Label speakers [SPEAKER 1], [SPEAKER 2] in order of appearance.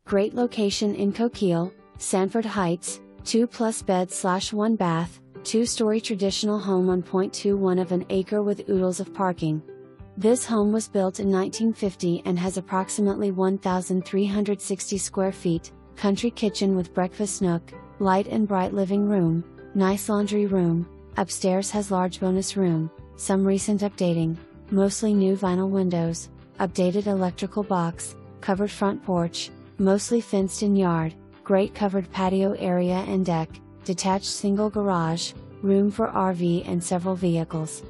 [SPEAKER 1] Great location in Coquille, Sanford Heights, 2+ bed/1 bath, 2-story traditional home on 0.21 of an acre with oodles of parking. This home was built in 1950 and has approximately 1,360 square feet, country kitchen with breakfast nook, light and bright living room, nice laundry room, upstairs has large bonus room, some recent updating, mostly new vinyl windows, updated electrical box, covered front porch, mostly fenced in yard, great covered patio area and deck, detached single garage, room for RV and several vehicles.